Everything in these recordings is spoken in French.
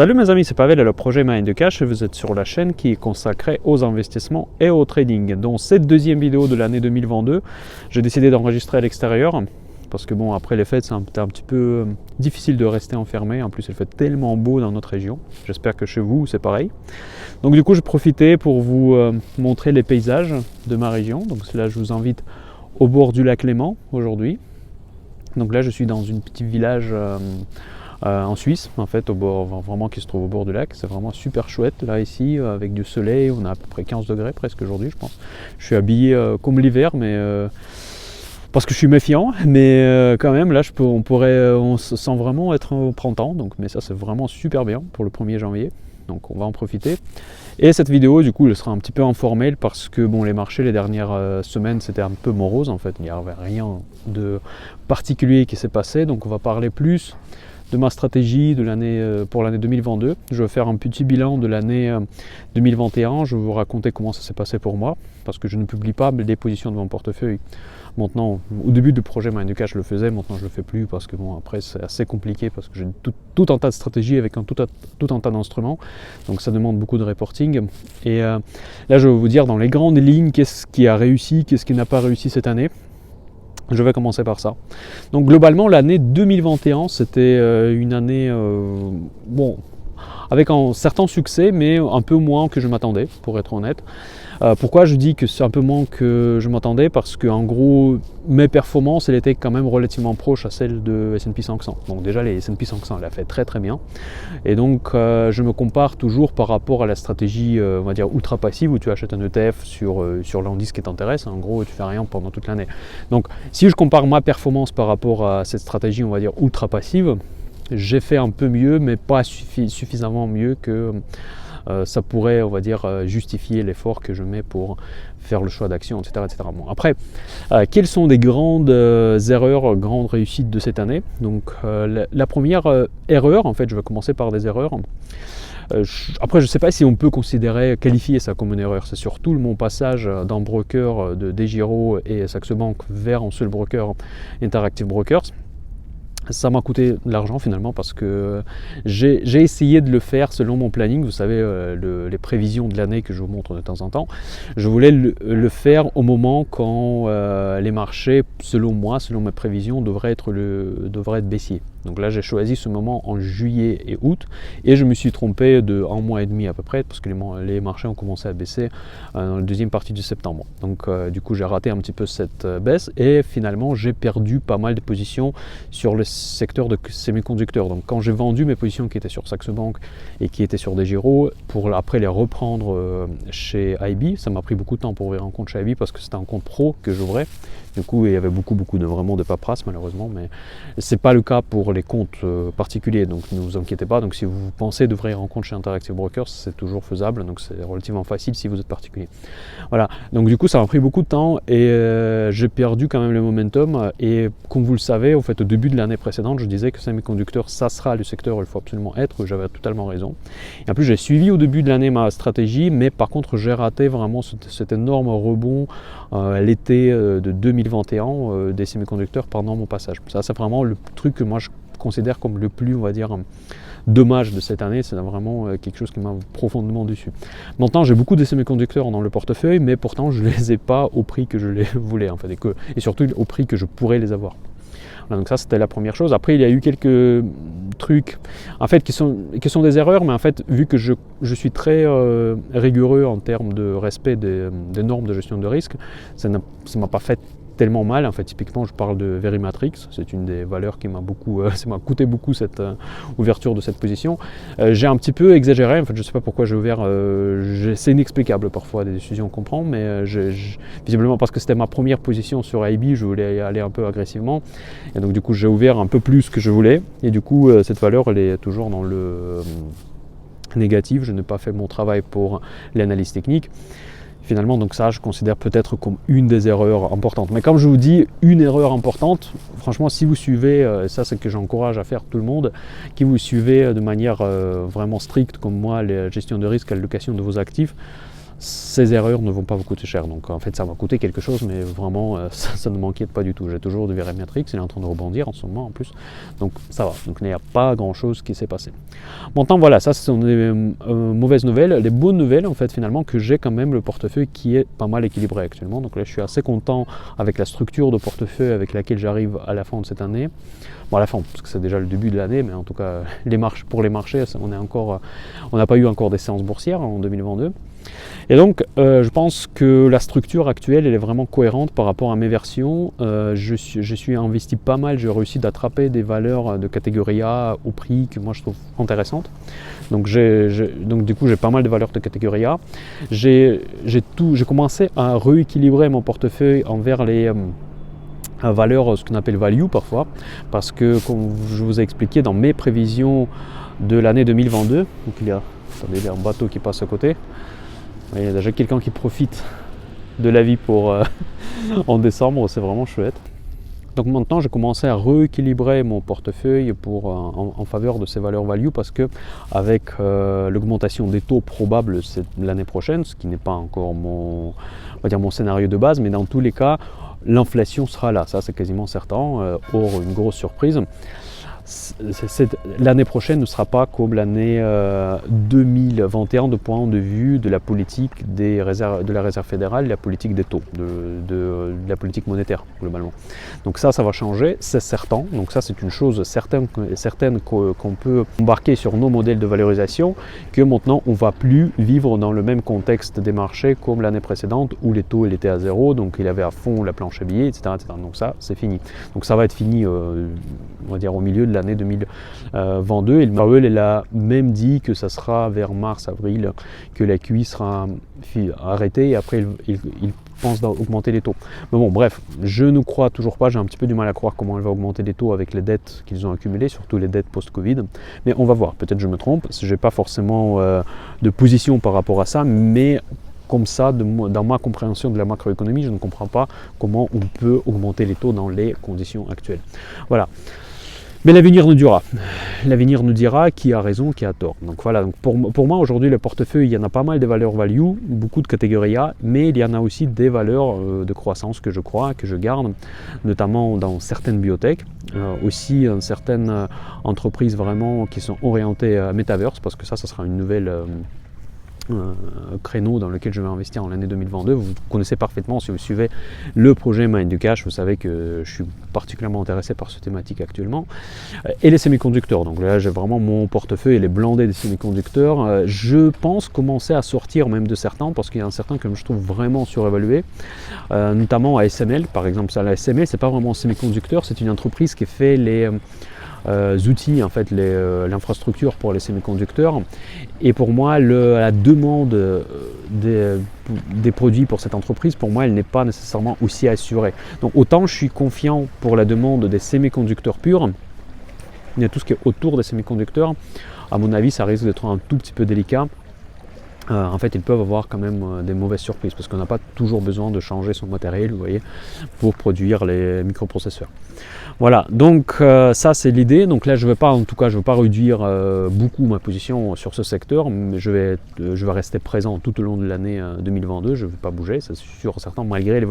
Salut mes amis, c'est Pavel et le projet Mind de Cash et vous êtes sur la chaîne qui est consacrée aux investissements et au trading. Dans cette deuxième vidéo de l'année 2022, j'ai décidé d'enregistrer à l'extérieur parce que bon, après les fêtes, c'est un petit peu difficile de rester enfermé. En plus, il fait tellement beau dans notre région. J'espère que chez vous, c'est pareil. Donc du coup, je profitais pour vous montrer les paysages de ma région. Donc là, je vous invite au bord du lac Léman aujourd'hui. Donc là, je suis dans un petit village en Suisse, en fait, au bord, vraiment qui se trouve au bord du lac. C'est vraiment super chouette là ici, avec du soleil. On a à peu près 15 degrés presque aujourd'hui, je pense. Je suis habillé comme l'hiver, mais parce que je suis méfiant, mais quand même là, on se sent vraiment être au printemps. Donc, mais ça, c'est vraiment super bien pour le 1er janvier. Donc on va en profiter. Et cette vidéo, du coup, elle sera un petit peu informelle parce que bon, les marchés, les dernières semaines, c'était un peu morose en fait. Il n'y avait rien de particulier qui s'est passé. Donc on va parler plus de ma stratégie de pour l'année 2022. Je vais faire un petit bilan de l'année 2021. Je vais vous raconter comment ça s'est passé pour moi parce que je ne publie pas les positions de mon portefeuille. Maintenant, au début du projet Mind Cash, je le faisais, maintenant je ne le fais plus parce que bon, après c'est assez compliqué parce que j'ai tout un tas de stratégies avec tout un tas d'instruments, donc ça demande beaucoup de reporting. Et là, je vais vous dire dans les grandes lignes qu'est-ce qui a réussi, qu'est-ce qui n'a pas réussi cette année. Je vais commencer par ça. Donc globalement, l'année 2021, c'était une année, bon, avec un certain succès, mais un peu moins que je m'attendais, pour être honnête. Pourquoi je dis que c'est un peu moins que je m'attendais? Parce que en gros, mes performances, elles étaient quand même relativement proches à celles de S&P 500. Donc déjà, les S&P 500, elle a fait très très bien. Et donc, je me compare toujours par rapport à la stratégie, on va dire, ultra passive, où tu achètes un ETF sur l'indice qui t'intéresse. En gros, tu fais rien pendant toute l'année. Donc, si je compare ma performance par rapport à cette stratégie, on va dire, ultra passive, j'ai fait un peu mieux, mais pas suffisamment mieux que ça pourrait, on va dire, justifier l'effort que je mets pour faire le choix d'action, etc. etc. Bon, après, quelles sont les grandes erreurs, grandes réussites de cette année? Donc, la première erreur, en fait, je vais commencer par des erreurs. Après, je ne sais pas si on peut qualifier ça comme une erreur. C'est surtout mon passage d'un broker de DEGIRO et Saxo Bank vers un seul broker, Interactive Brokers. Ça m'a coûté de l'argent finalement parce que j'ai essayé de le faire selon mon planning. Vous savez, les prévisions de l'année que je vous montre de temps en temps. Je voulais le faire au moment quand les marchés, selon moi, selon mes prévisions, devraient être baissiers. Donc là, j'ai choisi ce moment en juillet et août et je me suis trompé de 1 mois et demi à peu près parce que les marchés ont commencé à baisser dans la deuxième partie du septembre. Donc du coup, j'ai raté un petit peu cette baisse et finalement, j'ai perdu pas mal de positions sur le secteur de semi-conducteurs. Donc quand j'ai vendu mes positions qui étaient sur Saxo Bank et qui étaient sur DEGIRO pour après les reprendre chez IB, ça m'a pris beaucoup de temps pour ouvrir un compte chez IB parce que c'était un compte pro que j'ouvrais. Du coup, il y avait beaucoup de paperasse malheureusement, mais c'est pas le cas pour les comptes particuliers, donc ne vous inquiétez pas. Donc si vous pensez d'ouvrir un compte chez Interactive Brokers, c'est toujours faisable, donc c'est relativement facile si vous êtes particulier. Voilà, donc du coup ça m'a pris beaucoup de temps et j'ai perdu quand même le momentum. Et comme vous le savez, au fait, au début de l'année précédente, je disais que semi-conducteurs, ça sera le secteur où il faut absolument être, j'avais totalement raison. Et en plus, j'ai suivi au début de l'année ma stratégie, mais par contre, j'ai raté vraiment cet énorme rebond l'été de 2021 des semi-conducteurs pendant mon passage. Ça, c'est vraiment le truc que moi je considère comme le plus, on va dire, dommage de cette année. C'est vraiment quelque chose qui m'a profondément déçu. Maintenant, j'ai beaucoup de semi-conducteurs dans le portefeuille, mais pourtant, je ne les ai pas au prix que je les voulais, en fait, et surtout au prix que je pourrais les avoir. Donc ça, c'était la première chose. Après, il y a eu quelques trucs en fait qui sont des erreurs, mais en fait, vu que je suis très rigoureux en termes de respect des normes de gestion de risque, ça ne m'a pas fait tellement mal. En fait, typiquement, je parle de Verimatrix, c'est une des valeurs qui m'a beaucoup, ça m'a coûté beaucoup cette ouverture de cette position. J'ai un petit peu exagéré, en fait, je ne sais pas pourquoi j'ai ouvert, c'est inexplicable parfois des décisions qu'on prend, mais visiblement parce que c'était ma première position sur IB, je voulais aller un peu agressivement, et donc du coup j'ai ouvert un peu plus que je voulais, et du coup cette valeur elle est toujours dans le négatif. Je n'ai pas fait mon travail pour l'analyse technique. Finalement, donc ça, je considère peut-être comme une des erreurs importantes. Mais comme je vous dis, une erreur importante, franchement, si vous suivez, ça c'est ce que j'encourage à faire tout le monde, qui vous suivez de manière vraiment stricte, comme moi, la gestion de risque, l'allocation de vos actifs, ces erreurs ne vont pas vous coûter cher. Donc en fait ça va coûter quelque chose, mais vraiment ça ne m'inquiète pas du tout. J'ai toujours du Verimatrix, il est en train de rebondir en ce moment en plus, donc ça va. Donc il n'y a pas grand chose qui s'est passé. Maintenant voilà, ça ce sont des mauvaises nouvelles. Les bonnes nouvelles en fait finalement, que j'ai quand même le portefeuille qui est pas mal équilibré actuellement. Donc là je suis assez content avec la structure de portefeuille avec laquelle j'arrive à la fin de cette année. Bon, à la fin, parce que c'est déjà le début de l'année, mais en tout cas pour les marchés, on n'a pas eu encore des séances boursières en 2022. Et donc je pense que la structure actuelle elle est vraiment cohérente par rapport à mes versions. Je suis investi pas mal, j'ai réussi d'attraper des valeurs de catégorie A au prix que moi je trouve intéressantes. Donc du coup j'ai pas mal de valeurs de catégorie A. J'ai commencé à rééquilibrer mon portefeuille envers les valeurs, ce qu'on appelle value parfois, parce que comme je vous ai expliqué dans mes prévisions de l'année 2022, donc il y a un bateau qui passe à côté. Il y a déjà quelqu'un qui profite de la vie pour en décembre, c'est vraiment chouette. Donc maintenant, j'ai commencé à rééquilibrer mon portefeuille en faveur de ces valeurs value, parce que avec l'augmentation des taux probables l'année prochaine, ce qui n'est pas encore mon scénario de base, mais dans tous les cas, l'inflation sera là, ça c'est quasiment certain, hors une grosse surprise. L'année prochaine ne sera pas comme l'année 2021 de point de vue de la politique de la Réserve fédérale, la politique des taux, de la politique monétaire globalement. Donc ça va changer, c'est certain. Donc ça c'est une chose certaine qu'on peut embarquer sur nos modèles de valorisation, que maintenant on ne va plus vivre dans le même contexte des marchés comme l'année précédente où les taux étaient à zéro, donc il avait à fond la planche à billets, etc. Donc ça c'est fini. Donc ça va être fini on va dire au milieu de l'année 2022, et le Powell elle a même dit que ça sera vers mars-avril que la QE sera arrêtée, et après il pense d'augmenter les taux. Mais bon bref, je ne crois toujours pas, j'ai un petit peu du mal à croire comment elle va augmenter les taux avec les dettes qu'ils ont accumulées, surtout les dettes post-Covid, mais on va voir, peut-être je me trompe, je n'ai pas forcément de position par rapport à ça, mais comme ça, dans ma compréhension de la macroéconomie, je ne comprends pas comment on peut augmenter les taux dans les conditions actuelles. Voilà. Mais l'avenir nous dira. L'avenir nous dira qui a raison, qui a tort. Donc voilà, donc pour moi aujourd'hui le portefeuille, il y en a pas mal de valeurs value, beaucoup de catégories A, mais il y en a aussi des valeurs de croissance que je crois, que je garde, notamment dans certaines biotech, aussi dans certaines entreprises vraiment qui sont orientées à Metaverse, parce que ça sera une nouvelle créneau dans lequel je vais investir en l'année 2022. Vous connaissez parfaitement, si vous suivez le projet Mind du Cash, vous savez que je suis particulièrement intéressé par cette thématique actuellement. Et les semi-conducteurs, donc là j'ai vraiment mon portefeuille, il est blindé des semi-conducteurs. Je pense commencer à sortir même de certains, parce qu'il y a un certain que je trouve vraiment surévalué, notamment ASML par exemple. Ça, la ASML c'est pas vraiment un semi-conducteur, c'est une entreprise qui fait les outils, en fait, l'infrastructure pour les semi-conducteurs. Et pour moi, la demande des produits pour cette entreprise, pour moi, elle n'est pas nécessairement aussi assurée. Donc autant je suis confiant pour la demande des semi-conducteurs purs, il y a tout ce qui est autour des semi-conducteurs, à mon avis, ça risque d'être un tout petit peu délicat. En fait, ils peuvent avoir quand même des mauvaises surprises, parce qu'on n'a pas toujours besoin de changer son matériel, vous voyez, pour produire les microprocesseurs. Voilà, donc ça c'est l'idée. Donc là je ne vais pas réduire beaucoup ma position sur ce secteur, mais je vais rester présent tout au long de l'année 2022, je ne vais pas bouger, c'est sûr certain, malgré les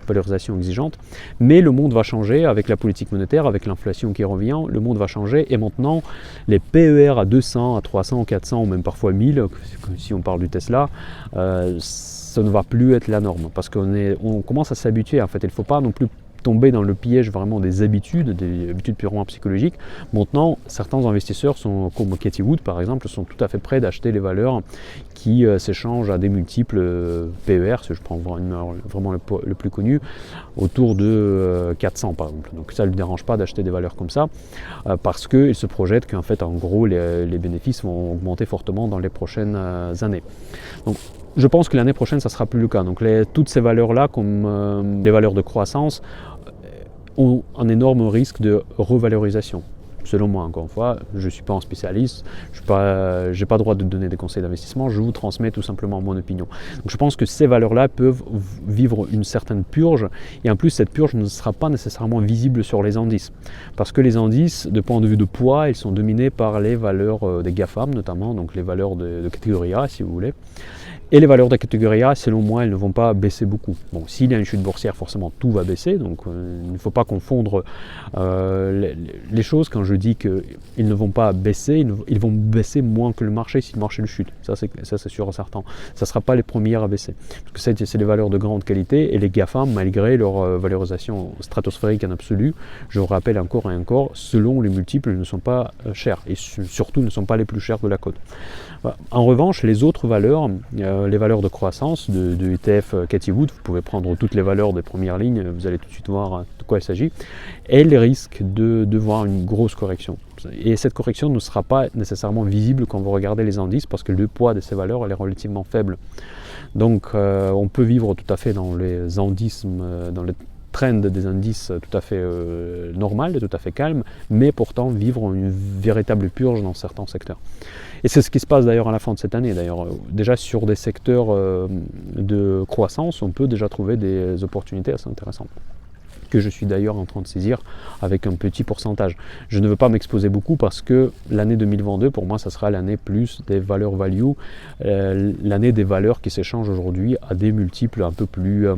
valorisations exigeantes. Mais le monde va changer avec la politique monétaire, avec l'inflation qui revient, le monde va changer, et maintenant les PER à 200, à 300, 400, ou même parfois 1000, si on parle du Tesla, ça ne va plus être la norme, parce qu'on commence à s'habituer. En fait, il ne faut pas non plus tomber dans le piège vraiment des habitudes purement psychologiques. Maintenant, certains investisseurs comme Katie Wood par exemple, sont tout à fait prêts d'acheter les valeurs qui s'échangent à des multiples PER, si je prends vraiment le plus connu, autour de 400 par exemple. Donc ça ne lui dérange pas d'acheter des valeurs comme ça, parce qu'il se projette qu'en fait, en gros, les bénéfices vont augmenter fortement dans les prochaines années. Donc, je pense que l'année prochaine, ça ne sera plus le cas. Donc toutes ces valeurs-là, comme les valeurs de croissance, ont un énorme risque de revalorisation. Selon moi, encore une fois, je ne suis pas un spécialiste, je n'ai pas le droit de donner des conseils d'investissement, je vous transmets tout simplement mon opinion. Donc je pense que ces valeurs-là peuvent vivre une certaine purge, et en plus cette purge ne sera pas nécessairement visible sur les indices. Parce que les indices, de point de vue de poids, ils sont dominés par les valeurs des GAFAM notamment, donc les valeurs de catégorie A si vous voulez. Et les valeurs de catégorie A, selon moi, elles ne vont pas baisser beaucoup. Bon, s'il y a une chute boursière, forcément, tout va baisser. Donc, il ne faut pas confondre les choses. Quand je dis qu'ils ne vont pas baisser, ils vont baisser moins que le marché si le marché le chute. Ça, c'est sûr et certain. Ça ne sera pas les premières à baisser. Parce que c'est des valeurs de grande qualité. Et les GAFAM, malgré leur valorisation stratosphérique en absolu, je vous rappelle encore et encore, selon les multiples, ne sont pas chers. Et surtout, ne sont pas les plus chers de la cote. En revanche, les autres valeurs, les valeurs de croissance de ETF Cathie Wood, vous pouvez prendre toutes les valeurs des premières lignes, vous allez tout de suite voir de quoi il s'agit, elles risquent de voir une grosse correction. Et cette correction ne sera pas nécessairement visible quand vous regardez les indices parce que le poids de ces valeurs elle est relativement faible. Donc on peut vivre tout à fait dans les indices, dans les trend des indices tout à fait normal, tout à fait calme, mais pourtant vivre une véritable purge dans certains secteurs. Et c'est ce qui se passe d'ailleurs à la fin de cette année. D'ailleurs, déjà sur des secteurs de croissance, on peut déjà trouver des opportunités assez intéressantes, que je suis d'ailleurs en train de saisir avec un petit pourcentage. Je ne veux pas m'exposer beaucoup parce que l'année 2022, pour moi, ça sera l'année plus des valeurs value, l'année des valeurs qui s'échangent aujourd'hui à des multiples un peu plus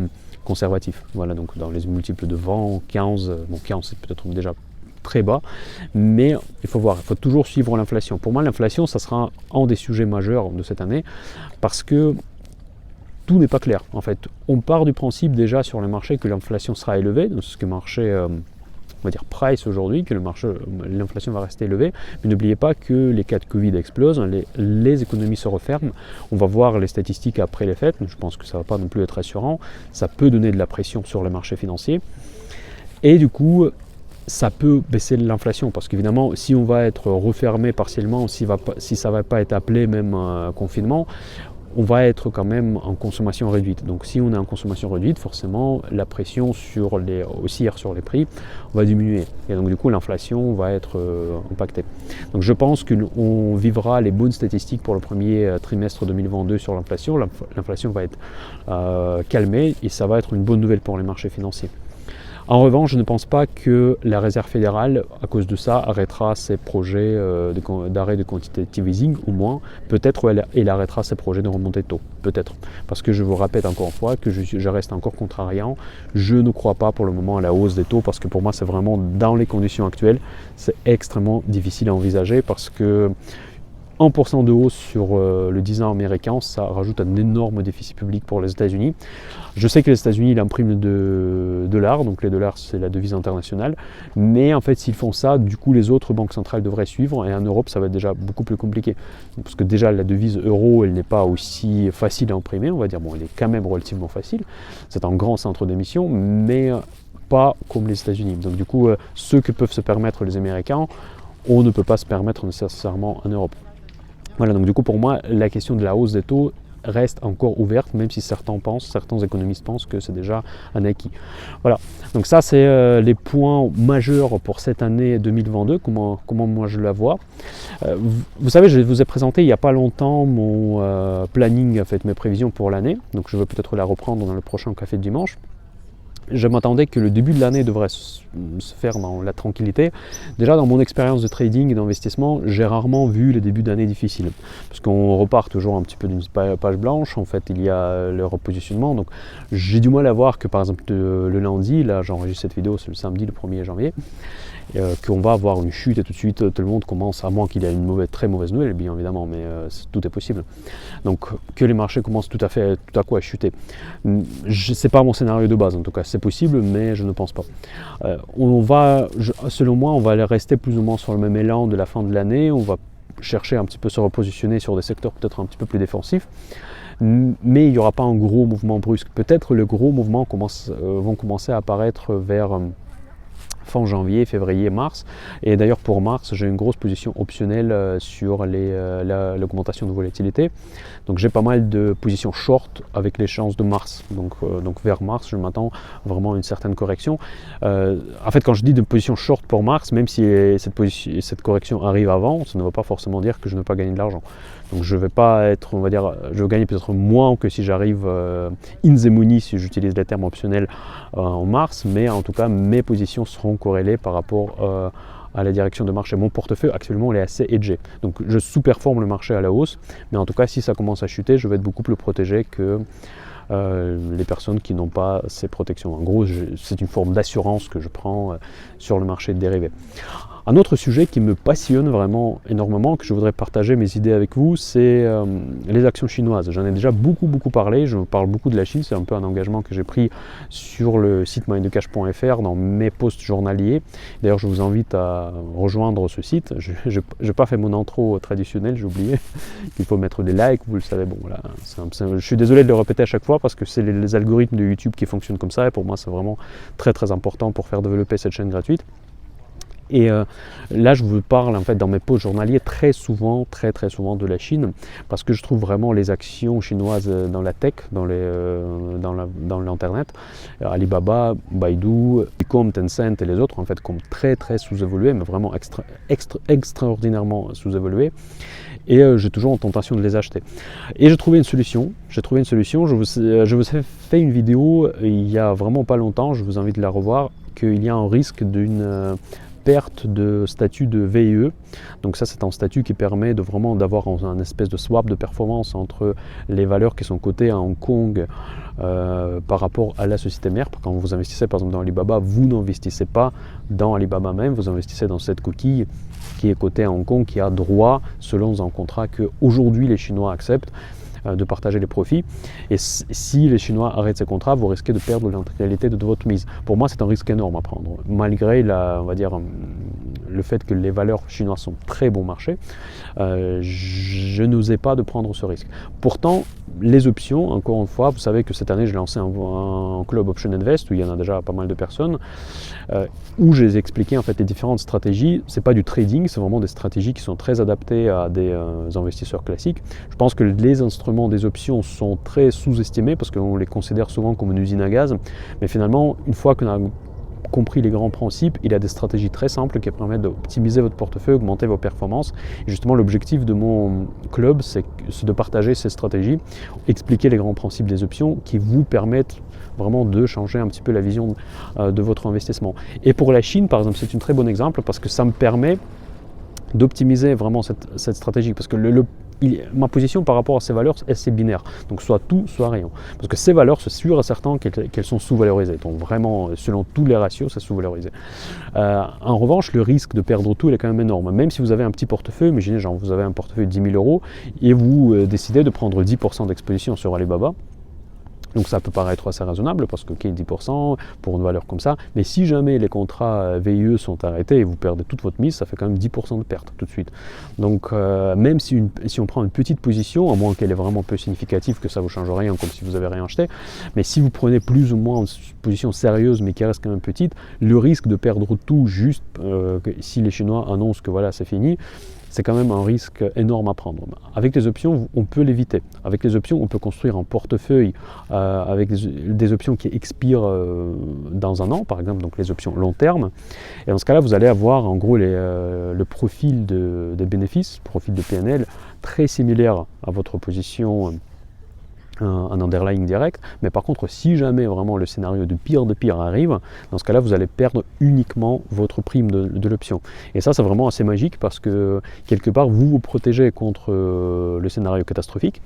conservatifs. Voilà, donc dans les multiples de 20, 15, bon 15 c'est peut-être déjà très bas, mais il faut voir, il faut toujours suivre l'inflation. Pour moi, l'inflation, ça sera un des sujets majeurs de cette année parce que tout n'est pas clair. En fait, on part du principe déjà sur le marché que l'inflation sera élevée, donc ce que le marché, on va dire price aujourd'hui, que l'inflation va rester élevée. Mais n'oubliez pas que les cas de Covid explosent, les économies se referment. On va voir les statistiques après les fêtes. Je pense que ça ne va pas non plus être rassurant. Ça peut donner de la pression sur les marchés financiers. Et du coup, ça peut baisser l'inflation parce qu'évidemment, si on va être refermé partiellement, si ça ne va pas être appelé même confinement, on va être quand même en consommation réduite. Donc si on est en consommation réduite, forcément la pression haussière sur les prix va diminuer. Et donc du coup l'inflation va être impactée. Donc je pense qu'on vivra les bonnes statistiques pour le premier trimestre 2022 sur l'inflation. L'inflation va être calmée et ça va être une bonne nouvelle pour les marchés financiers. En revanche, je ne pense pas que la Réserve fédérale, à cause de ça, arrêtera ses projets d'arrêt de quantitative easing, ou moins. Peut-être elle arrêtera ses projets de remontée de taux. Peut-être. Parce que je vous répète encore une fois que je reste encore contrariant. Je ne crois pas pour le moment à la hausse des taux parce que pour moi, c'est vraiment dans les conditions actuelles, c'est extrêmement difficile à envisager parce que 1% de hausse sur le 10 ans américain, ça rajoute un énorme déficit public pour les États-Unis. Je sais que les États-Unis ils impriment de dollars, donc les dollars c'est la devise internationale, mais en fait s'ils font ça, du coup les autres banques centrales devraient suivre et en Europe ça va être déjà beaucoup plus compliqué. Parce que déjà la devise euro elle n'est pas aussi facile à imprimer, on va dire, bon elle est quand même relativement facile, c'est un grand centre d'émission, mais pas comme les États-Unis. Donc du coup ceux que peuvent se permettre les Américains, on ne peut pas se permettre nécessairement en Europe. Voilà, donc du coup pour moi la question de la hausse des taux reste encore ouverte, même si certains économistes pensent que c'est déjà un acquis. Voilà, donc ça c'est les points majeurs pour cette année 2022, comment moi je la vois. Vous savez, je vous ai présenté il n'y a pas longtemps mon planning, en fait, mes prévisions pour l'année, donc je vais peut-être la reprendre dans le prochain café de dimanche. Je m'attendais que le début de l'année devrait se faire dans la tranquillité. Déjà dans mon expérience de trading et d'investissement, j'ai rarement vu les débuts d'année difficiles. Parce qu'on repart toujours un petit peu d'une page blanche, en fait il y a le repositionnement. Donc j'ai du mal à voir que par exemple le lundi, là j'enregistre cette vidéo, c'est le samedi le 1er janvier, qu'on va avoir une chute et tout de suite tout le monde commence, à moins qu'il ait une très mauvaise nouvelle bien évidemment, mais tout est possible. Donc que les marchés commencent tout à coup à chuter. C'est pas mon scénario de base en tout cas, c'est possible mais je ne pense pas. Selon moi on va rester plus ou moins sur le même élan de la fin de l'année, on va chercher un petit peu se repositionner sur des secteurs peut-être un petit peu plus défensifs. Mais il n'y aura pas un gros mouvement brusque. Peut-être le gros mouvement vont commencer à apparaître vers fin janvier, février, mars. Et d'ailleurs pour mars, j'ai une grosse position optionnelle sur l'augmentation de volatilité. Donc j'ai pas mal de positions short avec l'échéance de mars. Donc vers mars, je m'attends vraiment à une certaine correction. En fait, quand je dis de position short pour mars, même si cette correction arrive avant, ça ne veut pas forcément dire que je ne vais pas gagner de l'argent. Donc je ne vais pas être, on va dire, je vais gagner peut-être moins que si j'arrive in the money, si j'utilise les termes optionnels en mars, mais en tout cas mes positions seront corrélées par rapport à la direction de marché. Mon portefeuille actuellement il est assez hedgé, donc je sous-performe le marché à la hausse, mais en tout cas si ça commence à chuter, je vais être beaucoup plus protégé que les personnes qui n'ont pas ces protections. En gros, c'est une forme d'assurance que je prends sur le marché de dérivés. Un autre sujet qui me passionne vraiment énormément, que je voudrais partager mes idées avec vous, c'est les actions chinoises. J'en ai déjà beaucoup parlé, je parle beaucoup de la Chine, c'est un peu un engagement que j'ai pris sur le site mindthecash.fr dans mes posts journaliers. D'ailleurs, je vous invite à rejoindre ce site. Je n'ai pas fait mon intro traditionnel, j'ai oublié qu'il faut mettre des likes, vous le savez. Bon, voilà, je suis désolé de le répéter à chaque fois parce que c'est les algorithmes de YouTube qui fonctionnent comme ça et pour moi, c'est vraiment très important pour faire développer cette chaîne gratuite. Et là, je vous parle en fait dans mes posts journaliers très souvent de la Chine parce que je trouve vraiment les actions chinoises dans la tech, dans l'internet, Alibaba, Baidu, Ecom, Tencent et les autres en fait comme très sous-évoluées, mais vraiment extraordinairement sous-évoluées. Et j'ai toujours en tentation de les acheter. Et j'ai trouvé une solution. Je vous ai fait une vidéo il y a vraiment pas longtemps. Je vous invite à la revoir. Qu'il y a un risque d'une perte de statut de VIE. Donc ça, c'est un statut qui permet de vraiment d'avoir un espèce de swap de performance entre les valeurs qui sont cotées à Hong Kong par rapport à la société mère. Quand vous investissez par exemple dans Alibaba, vous n'investissez pas dans Alibaba même, vous investissez dans cette coquille qui est cotée à Hong Kong, qui a droit, selon un contrat que aujourd'hui les Chinois acceptent, de partager les profits. Et si les Chinois arrêtent ces contrats, vous risquez de perdre l'intégralité de votre mise. Pour moi, c'est un risque énorme à prendre. Malgré on va dire, le fait que les valeurs chinoises sont très bon marché, je n'osais pas de prendre ce risque. Pourtant, les options, encore une fois, vous savez que cette année, j'ai lancé un club Option Invest où il y en a déjà pas mal de personnes, où je les ai expliqué en fait les différentes stratégies. C'est pas du trading, c'est vraiment des stratégies qui sont très adaptées à des investisseurs classiques. Je pense que les instruments des options sont très sous-estimés parce qu'on les considère souvent comme une usine à gaz, mais finalement, une fois qu'on a compris les grands principes, il y a des stratégies très simples qui permettent d'optimiser votre portefeuille, augmenter vos performances. Et justement, l'objectif de mon club, c'est de partager ces stratégies, expliquer les grands principes des options qui vous permettent vraiment de changer un petit peu la vision de votre investissement. Et pour la Chine, par exemple, c'est un très bon exemple parce que ça me permet d'optimiser vraiment cette stratégie. Parce que ma position par rapport à ces valeurs, c'est binaire. Donc soit tout, soit rien. Parce que ces valeurs, c'est sûr et certain qu'elles sont sous-valorisées. Donc vraiment, selon tous les ratios, c'est sous-valorisé. En revanche, le risque de perdre tout, il est quand même énorme. Même si vous avez un petit portefeuille, imaginez, genre vous avez un portefeuille de 10 000 € et vous décidez de prendre 10% d'exposition sur Alibaba. Donc ça peut paraître assez raisonnable parce que 10% pour une valeur comme ça, mais si jamais les contrats VIE sont arrêtés et vous perdez toute votre mise, ça fait quand même 10% de perte tout de suite. Donc même si on prend une petite position, à moins qu'elle est vraiment peu significative, que ça ne vous change rien comme si vous n'avez rien acheté, mais si vous prenez plus ou moins une position sérieuse mais qui reste quand même petite, le risque de perdre tout juste si les Chinois annoncent que voilà c'est fini, c'est quand même un risque énorme à prendre. Avec les options, on peut l'éviter. Avec les options, on peut construire un portefeuille avec des options qui expirent dans un an, par exemple, donc les options long terme. Et dans ce cas-là, vous allez avoir en gros le profil des bénéfices, profil de PNL, très similaire à votre position un underlying direct, mais par contre si jamais vraiment le scénario de pire arrive, dans ce cas là vous allez perdre uniquement votre prime de l'option. Et ça c'est vraiment assez magique parce que quelque part vous vous protégez contre le scénario catastrophique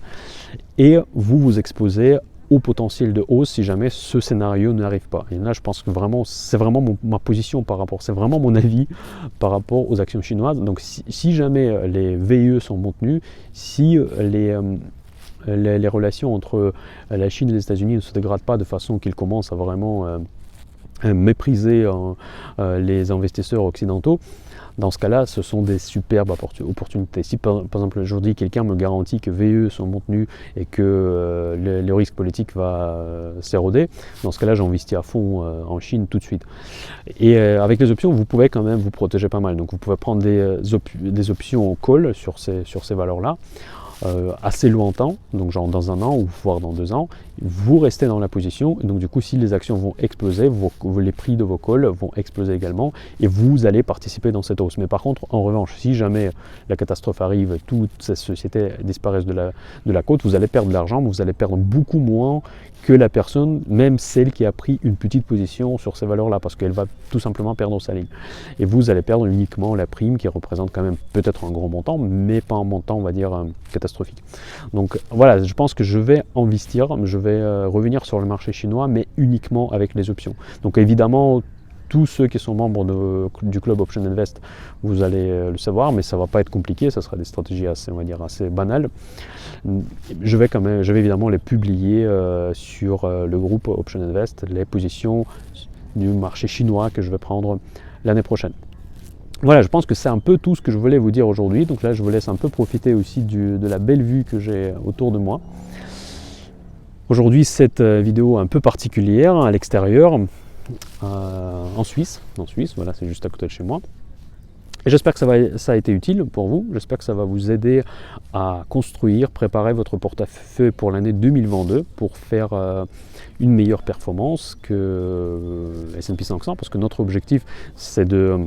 et vous vous exposez au potentiel de hausse si jamais ce scénario n'arrive pas. Et là je pense que vraiment c'est vraiment ma position par rapport, c'est vraiment mon avis par rapport aux actions chinoises. Donc si jamais les VIE sont maintenus, si les relations entre la Chine et les États-Unis ne se dégradent pas de façon qu'ils commencent à vraiment mépriser les investisseurs occidentaux. Dans ce cas-là, ce sont des superbes opportunités. Si par exemple aujourd'hui quelqu'un me garantit que VE sont maintenus et que le risque politique va s'éroder, dans ce cas-là j'investis à fond en Chine tout de suite. Et avec les options, vous pouvez quand même vous protéger pas mal. Donc vous pouvez prendre des options au call sur ces valeurs-là. Assez longtemps, donc genre dans 1 an ou voire dans 2 ans, vous restez dans la position, et donc du coup si les actions vont exploser, les prix de vos calls vont exploser également, et vous allez participer dans cette hausse. Mais par contre, en revanche, si jamais la catastrophe arrive, toutes ces sociétés disparaissent de la côte, vous allez perdre de l'argent, mais vous allez perdre beaucoup moins que la personne, même celle qui a pris une petite position sur ces valeurs-là, parce qu'elle va tout simplement perdre sa ligne. Et vous allez perdre uniquement la prime qui représente quand même peut-être un gros montant, mais pas un montant, on va dire, catastrophique. Donc voilà, je pense que je vais investir, je vais revenir sur le marché chinois, mais uniquement avec les options. Donc évidemment, tous ceux qui sont membres du club Option Invest, vous allez le savoir, mais ça ne va pas être compliqué, ça sera des stratégies assez, on va dire, assez banales. Je vais évidemment les publier sur le groupe Option Invest, les positions du marché chinois que je vais prendre l'année prochaine. Voilà, je pense que c'est un peu tout ce que je voulais vous dire aujourd'hui. Donc là, je vous laisse un peu profiter aussi de la belle vue que j'ai autour de moi. Aujourd'hui, cette vidéo un peu particulière à l'extérieur, en Suisse, voilà, c'est juste à côté de chez moi. Et j'espère que ça a été utile pour vous. J'espère que ça va vous aider à construire, préparer votre portefeuille pour l'année 2022 pour faire une meilleure performance que S&P 500, parce que notre objectif, c'est de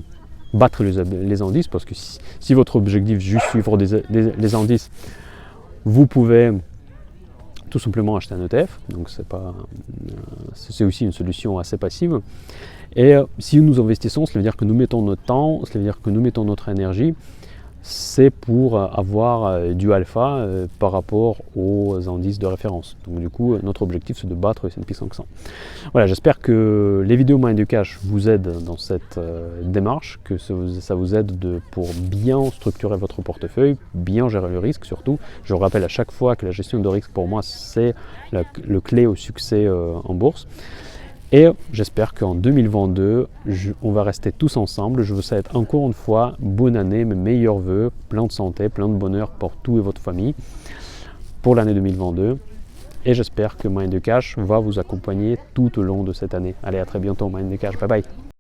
battre les indices, parce que si votre objectif est juste suivre les indices, vous pouvez tout simplement acheter un ETF, donc c'est aussi une solution assez passive. Et si nous investissons, cela veut dire que nous mettons notre temps, cela veut dire que nous mettons notre énergie, c'est pour avoir du alpha par rapport aux indices de référence. Donc du coup, notre objectif, c'est de battre le S&P 500. Voilà, j'espère que les vidéos Mind the Cash vous aident dans cette démarche, que ça vous aide pour bien structurer votre portefeuille, bien gérer le risque surtout. Je rappelle à chaque fois que la gestion de risque, pour moi, c'est le clé au succès en bourse. Et j'espère qu'en 2022, on va rester tous ensemble. Je vous souhaite encore une fois bonne année, mes meilleurs voeux, plein de santé, plein de bonheur pour tout et votre famille pour l'année 2022. Et j'espère que Mind the Cash va vous accompagner tout au long de cette année. Allez, à très bientôt, Mind the Cash. Bye bye.